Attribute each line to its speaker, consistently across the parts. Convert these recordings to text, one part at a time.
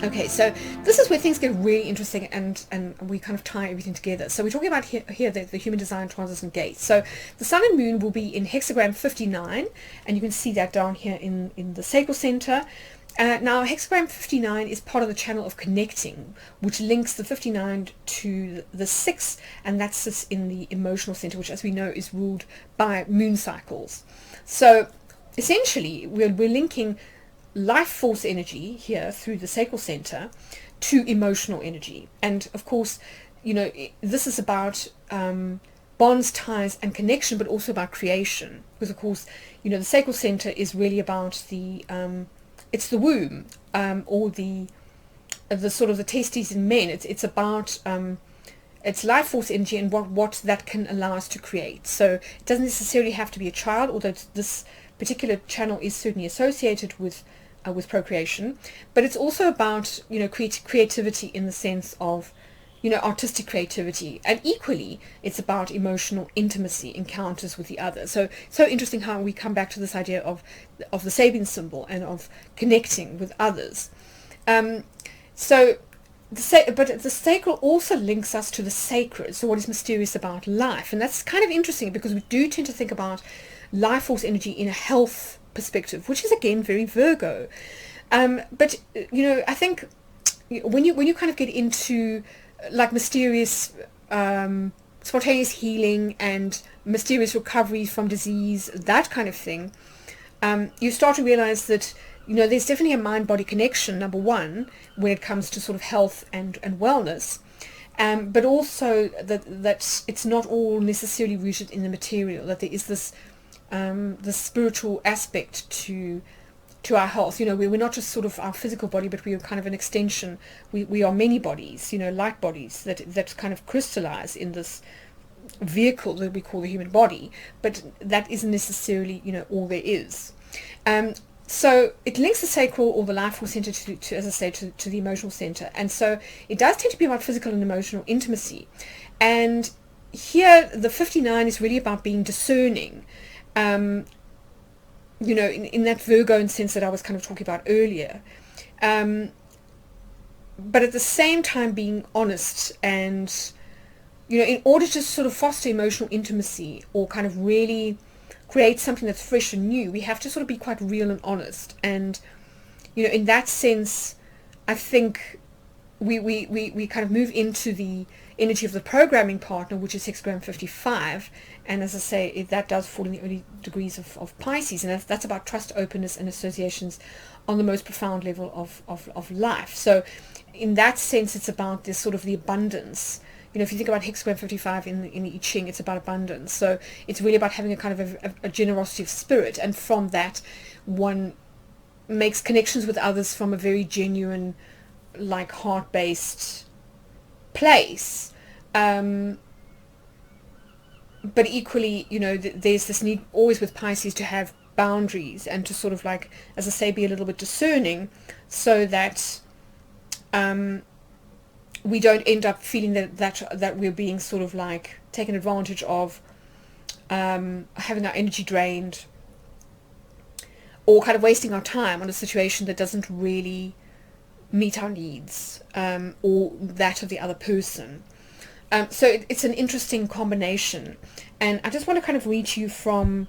Speaker 1: Okay, so this is where things get really interesting, and we kind of tie everything together. So we're talking about here the human design transition gate. So the sun and moon will be in hexagram 59, and you can see that down here in the sacral center. Now hexagram 59 is part of the channel of connecting, which links the 59 to the 6, and that sits in the emotional center, which, as we know, is ruled by moon cycles. So essentially we're linking life force energy here through the sacral center to emotional energy. And of course, this is about bonds, ties, and connection, but also about creation. Because of course, the sacral center is really about it's the womb, or the sort of the testes in men. It's about it's life force energy and what that can allow us to create. So it doesn't necessarily have to be a child, although this particular channel is certainly associated with procreation, but it's also about creativity in the sense of artistic creativity, and equally it's about emotional intimacy, encounters with the other. So interesting how we come back to this idea of the Sabian symbol and of connecting with others. But the sacral also links us to the sacred, so what is mysterious about life, and that's kind of interesting because we do tend to think about life force energy in a health perspective, which is again very Virgo. But I think when you kind of get into like mysterious spontaneous healing and mysterious recovery from disease, that kind of thing, you start to realize that there's definitely a mind-body connection, number one, when it comes to sort of health and wellness, but also that it's not all necessarily rooted in the material, that there is this the spiritual aspect to our health. We're not just sort of our physical body, but we are kind of an extension. We are many bodies, light bodies that kind of crystallize in this vehicle that we call the human body, but that isn't necessarily all there is. So it links the sacral or the life force center to as I say, to the emotional center, and so it does tend to be about physical and emotional intimacy. And here the 59 is really about being discerning, in that Virgo sense that I was kind of talking about earlier, but at the same time being honest, and in order to sort of foster emotional intimacy or kind of really create something that's fresh and new, we have to sort of be quite real and honest. And in that sense, I think we kind of move into the energy of the programming partner, which is hexagram 55, and as I say, that does fall in the early degrees of Pisces, and that's about trust, openness, and associations on the most profound level of life. So in that sense, it's about this sort of the abundance. If you think about hexagram 55 in the I Ching, it's about abundance. So it's really about having a kind of a generosity of spirit, and from that one makes connections with others from a very genuine, like heart-based place. But equally, there's this need always with Pisces to have boundaries and to sort of, like, as I say, be a little bit discerning, so that we don't end up feeling that we're being sort of like taken advantage of, having our energy drained, or kind of wasting our time on a situation that doesn't really meet our needs, or that of the other person. So it's an interesting combination, and I just want to kind of read to you from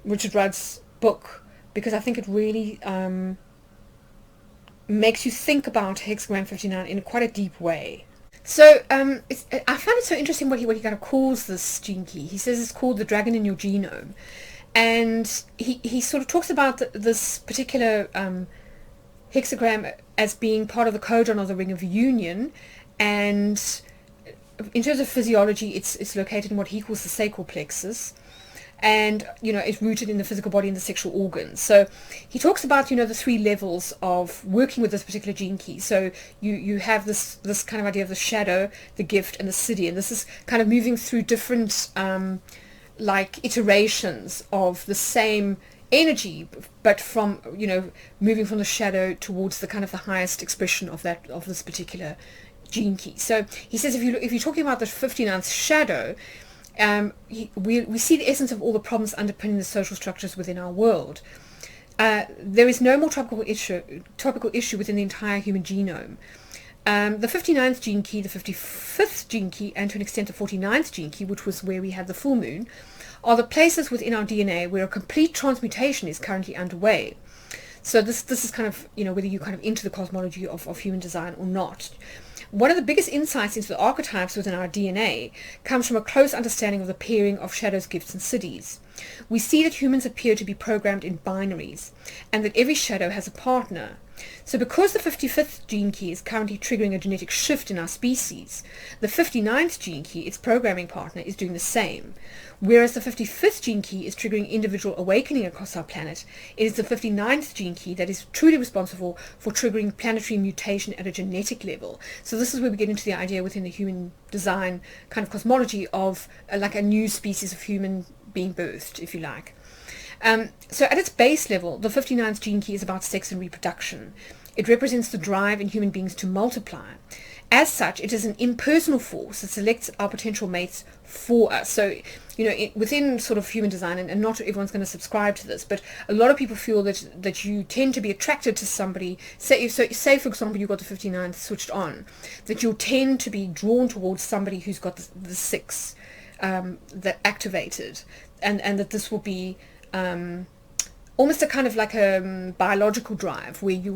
Speaker 1: Richard Rudd's book, because I think it really makes you think about hexagram 59 in quite a deep way. So I find it so interesting what he kind of calls this gene key. He says it's called the dragon in your genome, and he sort of talks about this particular hexagram as being part of the codon of the ring of union, and in terms of physiology, it's located in what he calls the sacral plexus, and it's rooted in the physical body and the sexual organs. So he talks about the three levels of working with this particular gene key. So you have this kind of idea of the shadow, the gift, and the siddhi, and this is kind of moving through different like iterations of the same energy, but from moving from the shadow towards the kind of the highest expression of this particular gene key. So he says if you're talking about the 59th shadow, we see the essence of all the problems underpinning the social structures within our world. There is no more topical issue within the entire human genome. The 59th gene key, the 55th gene key, and to an extent the 49th gene key, which was where we had the full moon, are the places within our DNA where a complete transmutation is currently underway. So this is kind of, whether you're kind of into the cosmology of human design or not. One of the biggest insights into the archetypes within our DNA comes from a close understanding of the pairing of shadows, gifts, and cities. We see that humans appear to be programmed in binaries, and that every shadow has a partner. So because the 55th gene key is currently triggering a genetic shift in our species, the 59th gene key, its programming partner, is doing the same. Whereas the 55th gene key is triggering individual awakening across our planet, it is the 59th gene key that is truly responsible for triggering planetary mutation at a genetic level. So this is where we get into the idea within the human design kind of cosmology of like a new species of human being birthed, if you like. So at its base level, the 59th gene key is about sex and reproduction. It represents the drive in human beings to multiply. As such, it is an impersonal force that selects our potential mates for us. So, within sort of human design, and not everyone's going to subscribe to this, but a lot of people feel that you tend to be attracted to somebody. Say, for example, you've got the 59th switched on, that you'll tend to be drawn towards somebody who's got the 6 that activated, and that this will be almost a kind of like a biological drive where you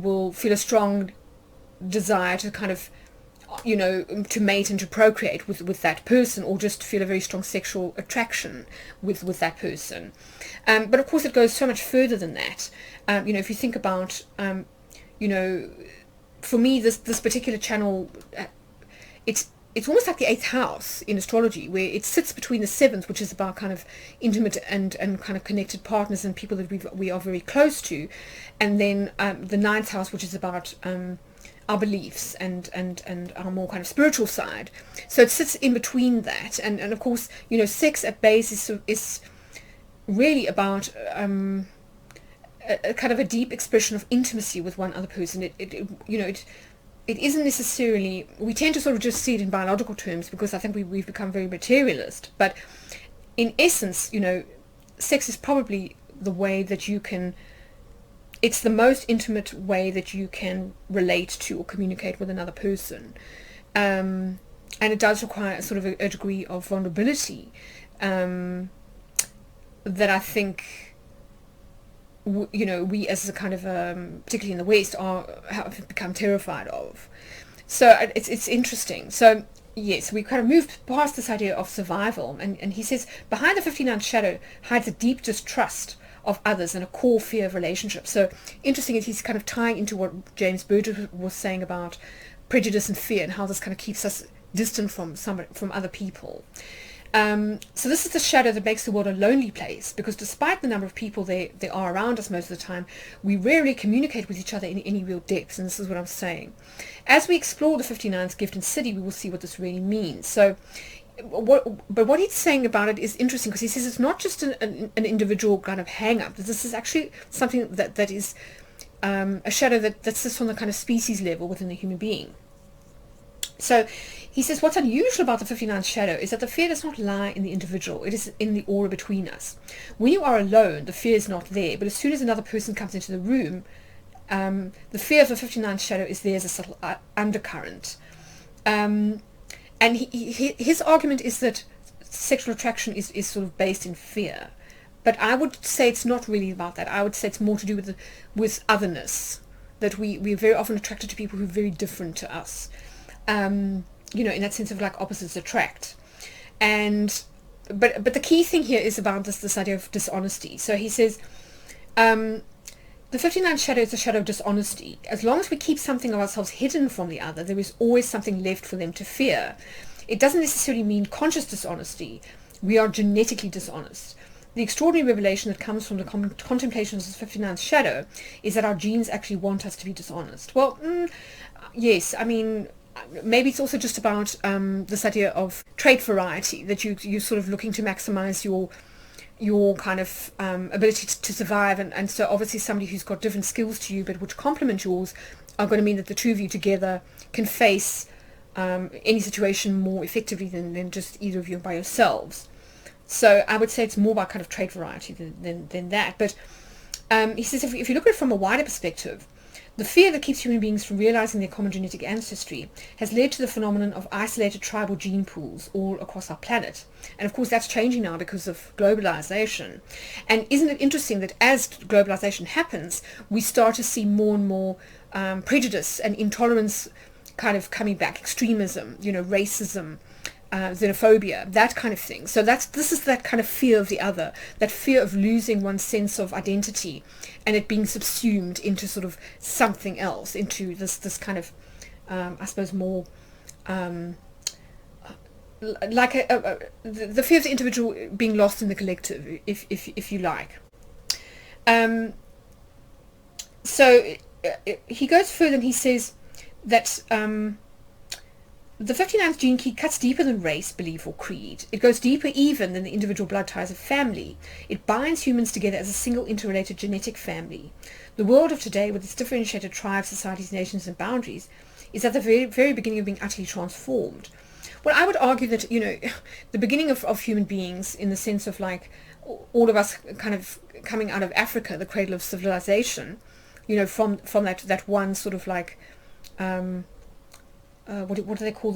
Speaker 1: will feel a strong desire to kind of, to mate and to procreate with that person, or just feel a very strong sexual attraction with that person. But of course it goes so much further than that. If you think about, for me, this particular channel, it's almost like the 8th house in astrology, where it sits between the 7th, which is about kind of intimate and kind of connected partners and people that we are very close to, and then the 9th house, which is about our beliefs and our more kind of spiritual side. So it sits in between that, and of course, sex at base is really about a kind of a deep expression of intimacy with one other person. It isn't necessarily, we tend to sort of just see it in biological terms because I think we've become very materialist, but in essence, sex is probably the way that it's the most intimate way that you can relate to or communicate with another person. And it does require sort of a degree of vulnerability that I think we as a kind of particularly in the West have become terrified of. So it's interesting. So yes, we kind of moved past this idea of survival, and he says behind the 59th shadow hides a deep distrust of others and a core fear of relationships. So interesting is he's kind of tying into what James Burgess was saying about prejudice and fear, and how this kind of keeps us distant from other people. So this is the shadow that makes the world a lonely place, because despite the number of people there are around us most of the time, we rarely communicate with each other in any real depth, and this is what I'm saying. As we explore the 59th gift and city, we will see what this really means. So what he's saying about it is interesting, because he says it's not just an individual kind of hang-up. This is actually something that is a shadow that sits on the kind of species level within the human being. So he says what's unusual about the 59th shadow is that the fear does not lie in the individual. It is in the aura between us. When you are alone, the fear is not there, but as soon as another person comes into the room, the fear of the 59th shadow is there as a subtle undercurrent. And his argument is that sexual attraction is sort of based in fear. But I would say it's not really about that. I would say it's more to do with otherness, that we're very often attracted to people who are very different to us. In that sense of like opposites attract. But the key thing here is about this idea of dishonesty. So he says, the 59th shadow is a shadow of dishonesty. As long as we keep something of ourselves hidden from the other, there is always something left for them to fear. It doesn't necessarily mean conscious dishonesty. We are genetically dishonest. The extraordinary revelation that comes from the contemplations of the 59th shadow is that our genes actually want us to be dishonest. Well, yes, I mean, maybe it's also just about this idea of trait variety, that you're sort of looking to maximize your kind of ability to survive, and so obviously somebody who's got different skills to you but which complement yours are going to mean that the two of you together can face any situation more effectively than just either of you by yourselves. So I would say it's more about kind of trait variety than that. But He says if you look at it from a wider perspective, the fear that keeps human beings from realizing their common genetic ancestry has led to the phenomenon of isolated tribal gene pools all across our planet. And of course that's changing now because of globalization. And isn't it interesting that as globalization happens, we start to see more and more prejudice and intolerance kind of coming back, extremism, racism, xenophobia, that kind of thing. So this is that kind of fear of the other, that fear of losing one's sense of identity and it being subsumed into sort of something else, into this kind of, I suppose, more like the fear of the individual being lost in the collective, if you like. So he goes further and he says that the 59th gene key cuts deeper than race, belief, or creed. It goes deeper even than the individual blood ties of family. It binds humans together as a single interrelated genetic family. The world of today, with its differentiated tribes, societies, nations, and boundaries, is at the very, very beginning of being utterly transformed. Well, I would argue that, the beginning of human beings, in the sense of like all of us kind of coming out of Africa, the cradle of civilization, from that one sort of like, what do they call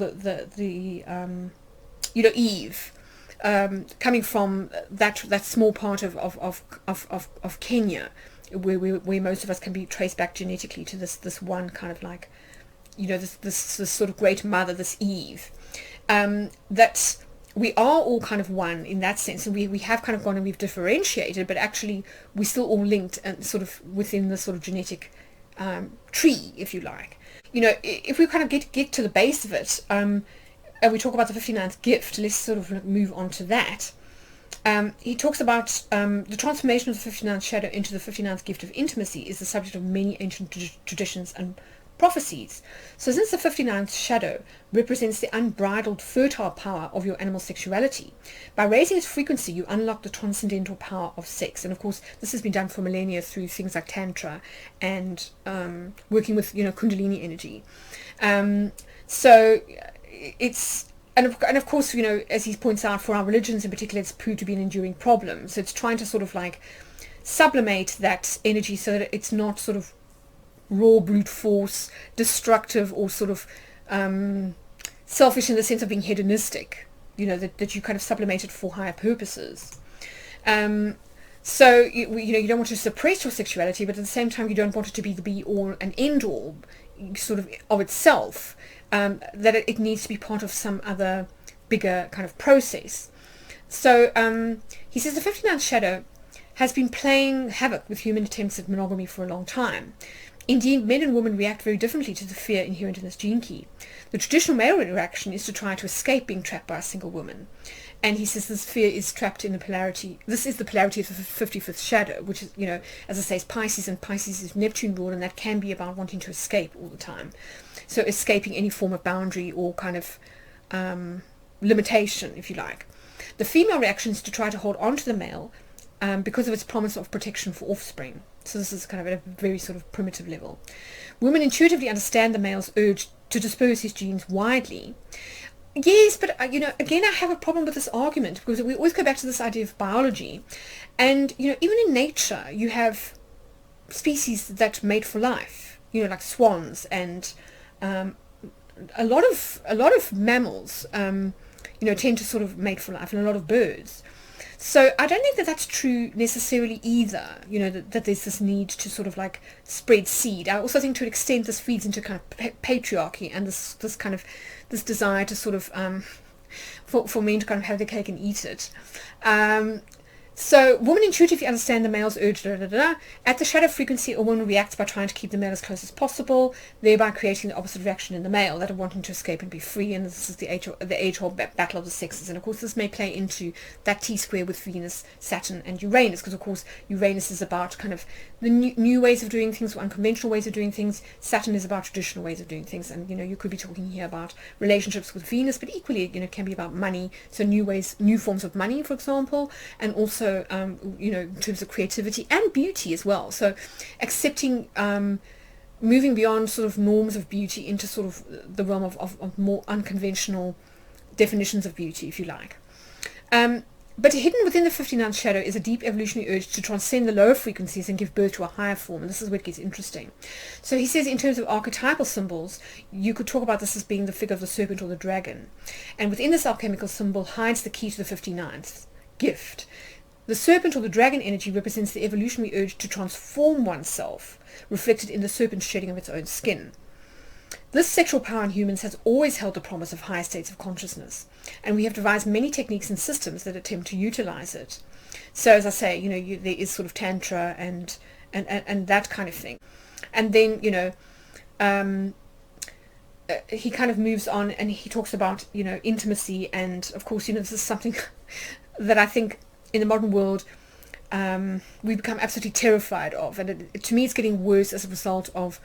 Speaker 1: Eve, coming from that small part of Kenya, where most of us can be traced back genetically to this one kind of like, this sort of great mother, this Eve, that we are all kind of one in that sense, and we have kind of gone and we've differentiated, but actually we're still all linked and sort of within the sort of genetic tree, if you like. If we kind of get to the base of it, and we talk about the 59th gift, let's sort of move on to that. He talks about the transformation of the 59th shadow into the 59th gift of intimacy is the subject of many ancient traditions and prophecies. So since the 59th shadow represents the unbridled fertile power of your animal sexuality, by raising its frequency you unlock the transcendental power of sex. And of course this has been done for millennia through things like tantra and working with kundalini energy. So it's and of course, as he points out, for our religions in particular, it's proved to be an enduring problem. So it's trying to sort of like sublimate that energy so that it's not sort of raw brute force, destructive, or sort of selfish in the sense of being hedonistic, that you kind of sublimate it for higher purposes. So you don't want to suppress your sexuality, but at the same time you don't want it to be the be all and end all sort of itself, that it needs to be part of some other bigger kind of process. So he says the 59th shadow has been playing havoc with human attempts at monogamy for a long time. Indeed, men and women react very differently to the fear inherent in this gene key. The traditional male reaction is to try to escape being trapped by a single woman. And he says this fear is trapped in the polarity. This is the polarity of the 55th shadow, which is, as I say, is Pisces, and Pisces is Neptune ruled, and that can be about wanting to escape all the time. So escaping any form of boundary or kind of limitation, if you like. The female reaction is to try to hold on to the male because of its promise of protection for offspring. So this is kind of at a very sort of primitive level. Women intuitively understand the male's urge to disperse his genes widely. Yes, but again, I have a problem with this argument, because we always go back to this idea of biology, and even in nature you have species that mate for life, like swans, and a lot of mammals tend to sort of mate for life, and a lot of birds. So I don't think that that's true necessarily either, that there's this need to sort of like spread seed. I also think to an extent this feeds into kind of patriarchy and this kind of this desire to sort of for men to kind of have their cake and eat it. So women intuitively understand the male's urge. At the shadow frequency, a woman reacts by trying to keep the male as close as possible, thereby creating the opposite reaction in the male, that of wanting to escape and be free. And this is the age-old battle of the sexes. And of course, this may play into that T-square with Venus, Saturn, and Uranus, because of course Uranus is about kind of the new ways of doing things, or unconventional ways of doing things. Saturn is about traditional ways of doing things. And you could be talking here about relationships with Venus, but equally it can be about money, so new forms of money, for example, and also in terms of creativity and beauty as well. So accepting, moving beyond sort of norms of beauty into sort of the realm of more unconventional definitions of beauty, if you like. But hidden within the 59th shadow is a deep evolutionary urge to transcend the lower frequencies and give birth to a higher form. And this is where it gets interesting. So he says in terms of archetypal symbols, you could talk about this as being the figure of the serpent or the dragon. And within this alchemical symbol hides the key to the 59th gift. The serpent or the dragon energy represents the evolutionary urge to transform oneself, reflected in the serpent shedding of its own skin. This sexual power in humans has always held the promise of higher states of consciousness, and we have devised many techniques and systems that attempt to utilize it. So as I say, there is sort of tantra and that kind of thing. And then, he kind of moves on and he talks about, intimacy, and of course, this is something that I think in the modern world we become absolutely terrified of, and to me it's getting worse as a result of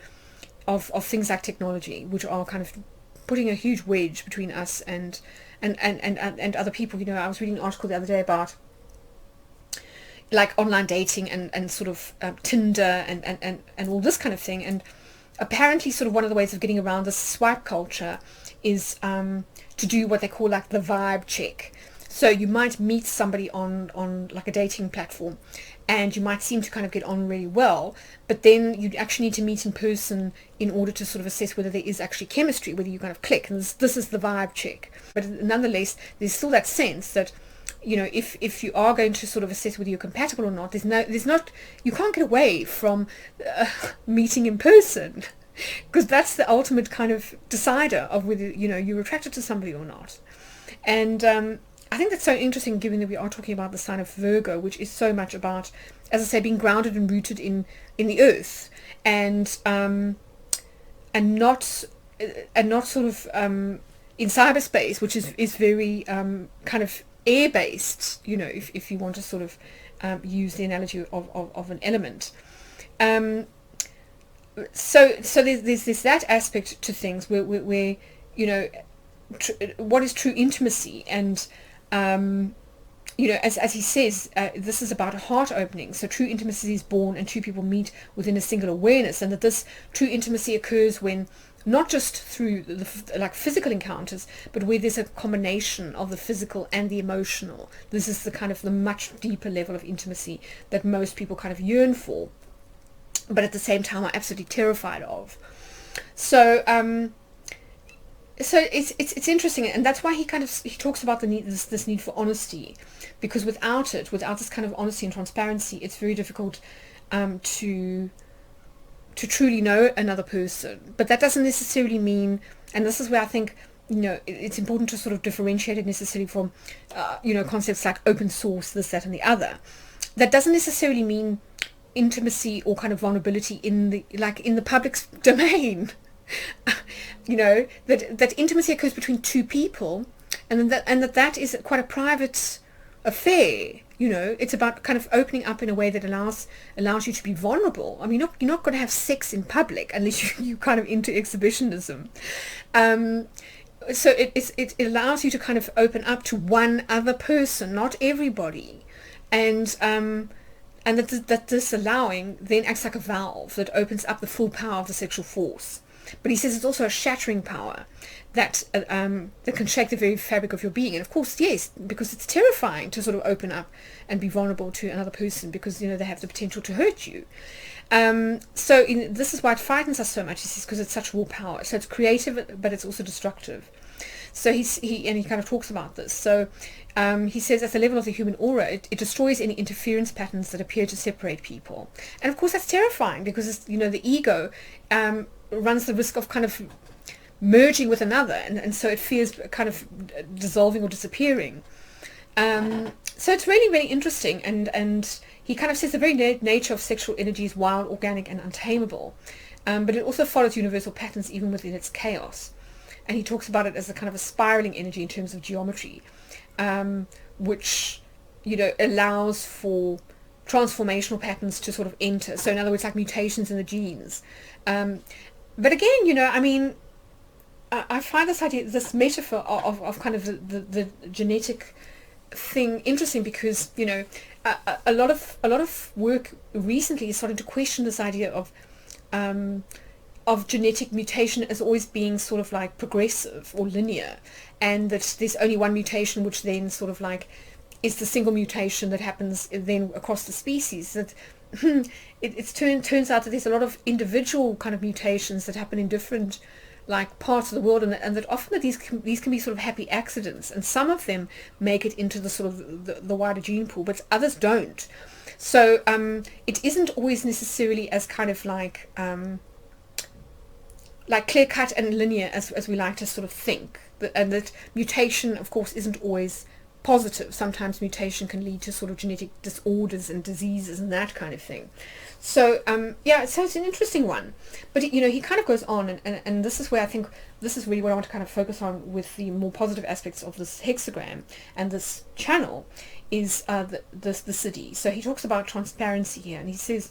Speaker 1: things like technology, which are kind of putting a huge wedge between us and other people. I was reading an article the other day about like online dating and sort of Tinder and all this kind of thing, and apparently sort of one of the ways of getting around this swipe culture is to do what they call like the vibe check. So you might meet somebody on like a dating platform, and you might seem to kind of get on really well, but then you actually need to meet in person in order to sort of assess whether there is actually chemistry, whether you kind of click. And this is the vibe check. But nonetheless, there's still that sense that, if you are going to sort of assess whether you're compatible or not, you can't get away from meeting in person, because that's the ultimate kind of decider of whether, you're attracted to somebody or not. And I think that's so interesting, given that we are talking about the sign of Virgo, which is so much about, as I say, being grounded and rooted in the earth, and not sort of in cyberspace, which is very kind of air based. If you want to sort of use the analogy of an element. So there's that aspect to things where what is true intimacy, and as he says, this is about a heart opening. So true intimacy is born and two people meet within a single awareness, and that this true intimacy occurs when not just through the physical encounters, but where there's a combination of the physical and the emotional. This is the kind of the much deeper level of intimacy that most people kind of yearn for, but at the same time are absolutely terrified of. So it's interesting, and that's why he talks about the need, this need for honesty, because without this kind of honesty and transparency, it's very difficult to truly know another person. But that doesn't necessarily mean, and this is where I think it's important to sort of differentiate it necessarily from concepts like open source, this, that, and the other. That doesn't necessarily mean intimacy or kind of vulnerability in the public domain. That intimacy occurs between two people, and that is quite a private affair. It's about kind of opening up in a way that allows you to be vulnerable. I mean, you're not going to have sex in public unless you kind of into exhibitionism. So it allows you to kind of open up to one other person, not everybody, and that this allowing then acts like a valve that opens up the full power of the sexual force. But he says it's also a shattering power that can shake the very fabric of your being. And of course, yes, because it's terrifying to sort of open up and be vulnerable to another person, because they have the potential to hurt you. This is why it frightens us so much. He says because it's such raw power. So it's creative, but it's also destructive. So he kind of talks about this. So he says at the level of the human aura, it destroys any interference patterns that appear to separate people. And of course, that's terrifying, because it's, the ego runs the risk of kind of merging with another, and so it fears kind of dissolving or disappearing. So it's really, really interesting, and he kind of says the very nature of sexual energy is wild, organic, and untamable, but it also follows universal patterns even within its chaos. And he talks about it as a kind of a spiraling energy in terms of geometry, which allows for transformational patterns to sort of enter. So in other words, like mutations in the genes. But again, I mean, I find this metaphor of kind of the genetic thing interesting, because a lot of work recently is starting to question this idea of genetic mutation as always being sort of like progressive or linear, and that there's only one mutation which then sort of like is the single mutation that happens then across the species. That turns out that there's a lot of individual kind of mutations that happen in different like parts of the world, and that often that these can be sort of happy accidents, and some of them make it into the sort of the wider gene pool, but others don't. So it isn't always necessarily as kind of like clear cut and linear as we like to sort of think, and that mutation of course isn't always positive. Sometimes mutation can lead to sort of genetic disorders and diseases and that kind of thing. So yeah, so it's an interesting one. But you know, he kind of goes on, and this is where I think this is really what I want to kind of focus on with the more positive aspects of this hexagram and this channel, is the city. So he talks about transparency here, and he says,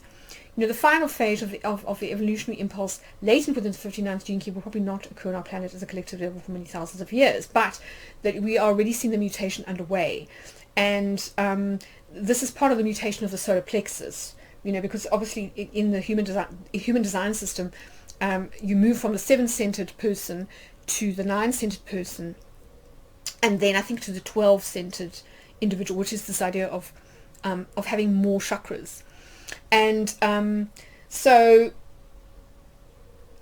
Speaker 1: you know, the final phase of the evolutionary impulse latent within the 59th gene key will probably not occur on our planet as a collective level for many thousands of years, but that we are already seeing the mutation underway. And this is part of the mutation of the solar plexus, you know, because obviously in the human design system, you move from the 7-centered person to the 9-centered person, and then I think to the 12-centered individual, which is this idea of having more chakras. And so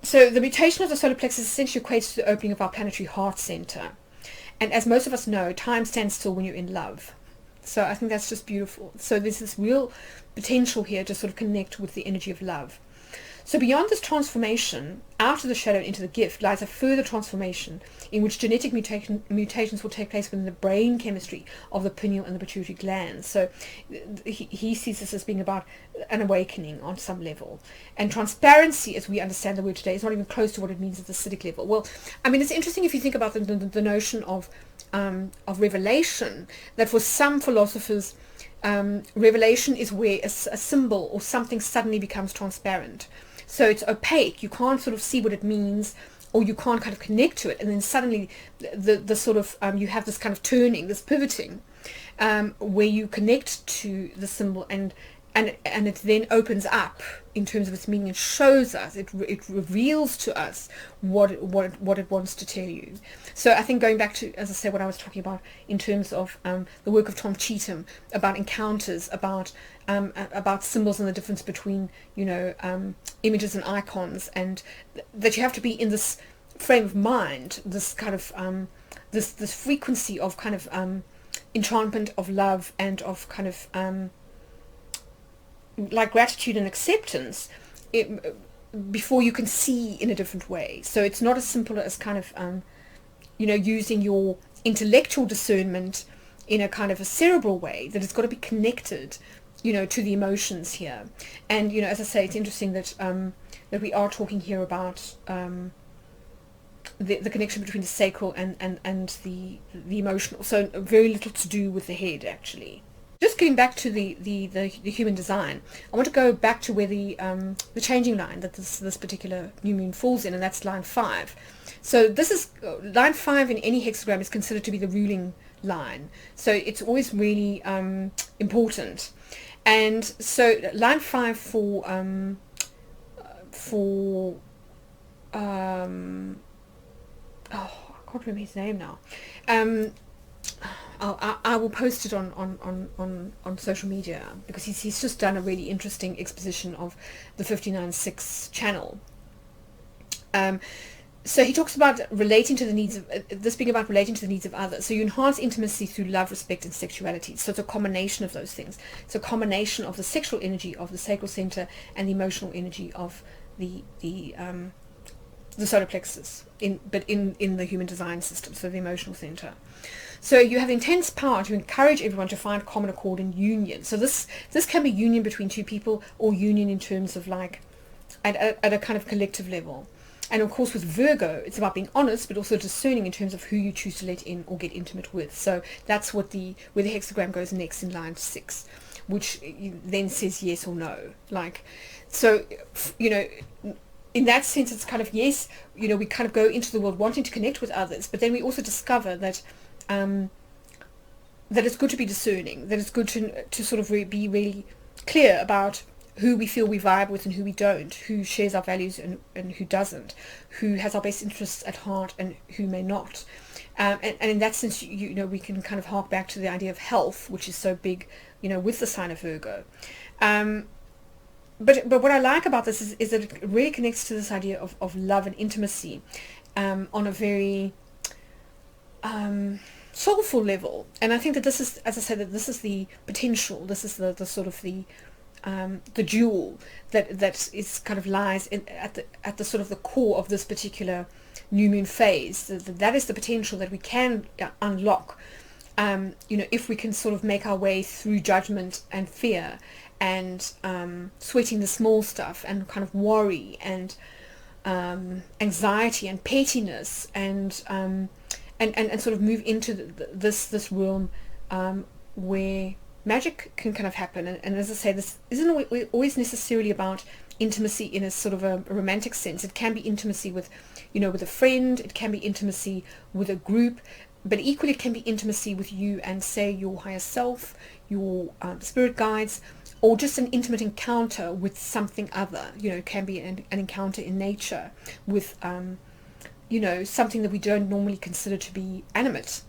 Speaker 1: the mutation of the solar plexus essentially equates to the opening of our planetary heart center. And as most of us know, time stands still when you're in love. So I think that's just beautiful. So there's this real potential here to sort of connect with the energy of love. So beyond this transformation, out of the shadow into the gift, lies a further transformation in which genetic mutations will take place within the brain chemistry of the pineal and the pituitary glands. So he sees this as being about an awakening on some level. And transparency, as we understand the word today, is not even close to what it means at the acidic level. Well, I mean, it's interesting if you think about the notion of revelation, that for some philosophers, revelation is where a symbol or something suddenly becomes transparent. So it's opaque, you can't sort of see what it means, or you can't kind of connect to it, and then suddenly the sort of you have this kind of turning, this pivoting, where you connect to the symbol, and it then opens up in terms of its meaning and shows us, it reveals to us what it wants to tell you. So I think going back to, as I said, what I was talking about in terms of the work of Tom Cheetham, about encounters, about symbols and the difference between, you know, images and icons, and that you have to be in this frame of mind, this kind of this frequency of kind of enchantment, of love, and of kind of like gratitude and acceptance, before you can see in a different way. So it's not as simple as kind of you know, using your intellectual discernment in a kind of a cerebral way, that it's got to be connected, you know, to the emotions here. And, you know, as I say, it's interesting that that we are talking here about the connection between the sacral and the emotional. So very little to do with the head, actually. Just getting back to the human design, I want to go back to where the changing line that this particular new moon falls in, and that's line 5. So this is line 5 in any hexagram is considered to be the ruling line. So it's always really important. And so line 5 for oh, I can't remember his name now. I will post it on social media, because he's just done a really interesting exposition of the 59.6 channel. So he talks about relating to the needs of this being about relating to the needs of others. So you enhance intimacy through love, respect, and sexuality. So it's a combination of those things. It's a combination of the sexual energy of the sacral center and the emotional energy of the solar plexus in the human design system. So the emotional center. So you have intense power to encourage everyone to find common accord and union. So this can be union between two people, or union in terms of like at a kind of collective level. And of course with Virgo, it's about being honest, but also discerning in terms of who you choose to let in or get intimate with. So that's what where the hexagram goes next in line 6, which then says yes or no. Like, so, you know, in that sense, it's kind of yes, you know, we kind of go into the world wanting to connect with others, but then we also discover that that it's good to be discerning, that it's good to sort of be really clear about who we feel we vibe with and who we don't, who shares our values and who doesn't, who has our best interests at heart and who may not. And in that sense, you know, we can kind of hark back to the idea of health, which is so big, you know, with the sign of Virgo. But what I like about this is that it really connects to this idea of love and intimacy on a very soulful level. And I think that this is, as I said, that this is the potential, this is the sort of the jewel that is kind of lies at the sort of the core of this particular new moon phase. That is the potential that we can unlock, you know, if we can sort of make our way through judgment and fear and sweating the small stuff and kind of worry and anxiety and pettiness and sort of move into this realm where magic can kind of happen. And as I say, this isn't always necessarily about intimacy in a sort of a romantic sense. It can be intimacy with, you know, with a friend. It can be intimacy with a group, but equally it can be intimacy with you and, say, your higher self, your spirit guides, or just an intimate encounter with something other. You know, it can be an encounter in nature with, you know, something that we don't normally consider to be animate.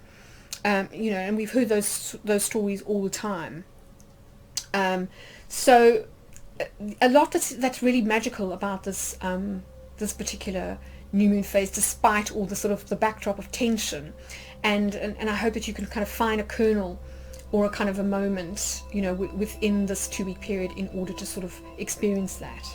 Speaker 1: You know, and we've heard those stories all the time. So a lot that's really magical about this this particular new moon phase, despite all the sort of the backdrop of tension, and I hope that you can kind of find a kernel or a kind of a moment, you know, within this 2-week period in order to sort of experience that.